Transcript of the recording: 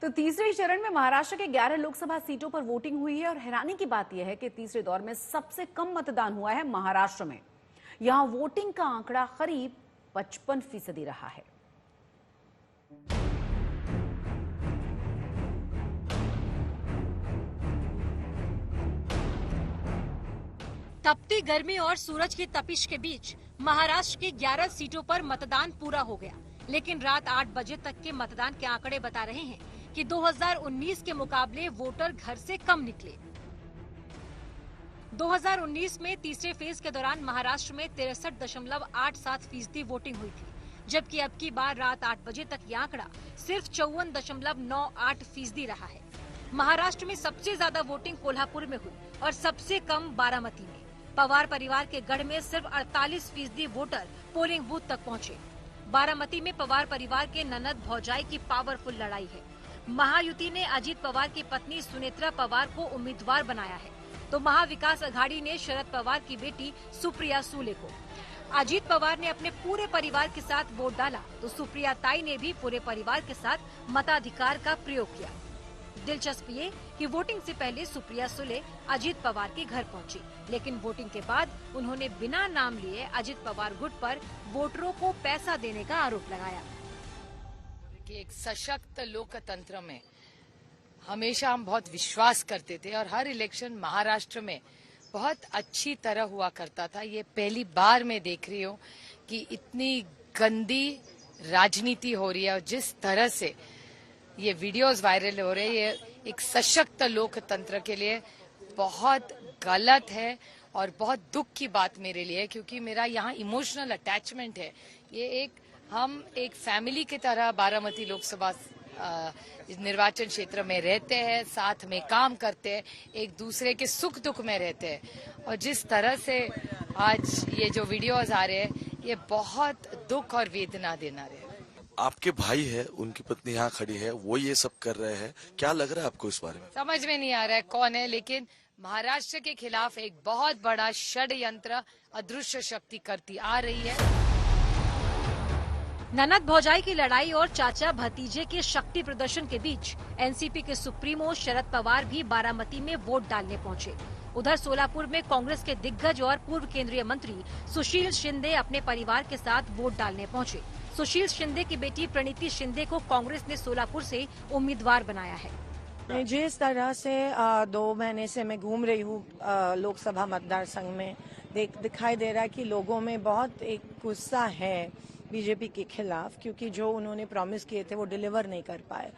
तो तीसरे चरण में महाराष्ट्र के 11 लोकसभा सीटों पर वोटिंग हुई है और हैरानी की बात यह है कि तीसरे दौर में सबसे कम मतदान हुआ है महाराष्ट्र में। यहां वोटिंग का आंकड़ा करीब 55% रहा है। तपती गर्मी और सूरज की तपिश के बीच महाराष्ट्र की 11 सीटों पर मतदान पूरा हो गया, लेकिन रात 8 बजे तक के मतदान के आंकड़े बता रहे हैं कि 2019 के मुकाबले वोटर घर से कम निकले। 2019 में तीसरे फेज के दौरान महाराष्ट्र में 63.87% वोटिंग हुई थी, जबकि अब की बार रात 8 बजे तक ये आंकड़ा सिर्फ 54.98% रहा है। महाराष्ट्र में सबसे ज्यादा वोटिंग कोल्हापुर में हुई और सबसे कम बारामती में। पवार परिवार के गढ़ में सिर्फ 48% वोटर पोलिंग बूथ तक पहुंचे। बारामती में पवार परिवार के ननद भौजाई की पावरफुल लड़ाई है। महायुति ने अजीत पवार की पत्नी सुनेत्रा पवार को उम्मीदवार बनाया है, तो महाविकास अघाड़ी ने शरद पवार की बेटी सुप्रिया सुले को। अजीत पवार ने अपने पूरे परिवार के साथ वोट डाला, तो सुप्रिया ताई ने भी पूरे परिवार के साथ मताधिकार का प्रयोग किया। दिलचस्प ये कि वोटिंग से पहले सुप्रिया सुले अजीत पवार के घर पहुंची, लेकिन वोटिंग के बाद उन्होंने बिना नाम लिए अजीत पवार गुट पर वोटरों को पैसा देने का आरोप लगाया। कि एक सशक्त लोकतंत्र में हमेशा हम बहुत विश्वास करते थे और हर इलेक्शन महाराष्ट्र में बहुत अच्छी तरह हुआ करता था। ये पहली बार मैं देख रही हूँ कि इतनी गंदी राजनीति हो रही है और जिस तरह से ये वीडियोस वायरल हो रहे हैं, ये एक सशक्त लोकतंत्र के लिए बहुत गलत है और बहुत दुख की बात मेरे लिए, क्योंकि मेरा यहाँ इमोशनल अटैचमेंट है। ये हम एक फैमिली की तरह बारामती लोकसभा निर्वाचन क्षेत्र में रहते हैं, साथ में काम करते हैं, एक दूसरे के सुख दुख में रहते हैं, और जिस तरह से आज ये जो वीडियोस आ रहे हैं ये बहुत दुख और वेदना देना रहे। आपके भाई है, उनकी पत्नी यहाँ खड़ी है, वो ये सब कर रहे हैं, क्या लग रहा है आपको इस बारे में? समझ में नहीं आ रहा है कौन है, लेकिन महाराष्ट्र के खिलाफ एक बहुत बड़ा षड्यंत्र अदृश्य शक्ति करती आ रही है। ननद भौजाई की लड़ाई और चाचा भतीजे के शक्ति प्रदर्शन के बीच एनसीपी के सुप्रीमो शरद पवार भी बारामती में वोट डालने पहुंचे। उधर सोलापुर में कांग्रेस के दिग्गज और पूर्व केंद्रीय मंत्री सुशील शिंदे अपने परिवार के साथ वोट डालने पहुंचे। सुशील शिंदे की बेटी प्रणीति शिंदे को कांग्रेस ने सोलापुर से उम्मीदवार बनाया है। जिस तरह से 2 महीने से मैं घूम रही हूँ लोकसभा मतदार संघ में, दिखाई दे रहा है कि लोगों में बहुत एक गुस्सा है बीजेपी के खिलाफ, क्योंकि जो उन्होंने प्रॉमिस किए थे वो डिलीवर नहीं कर पाए।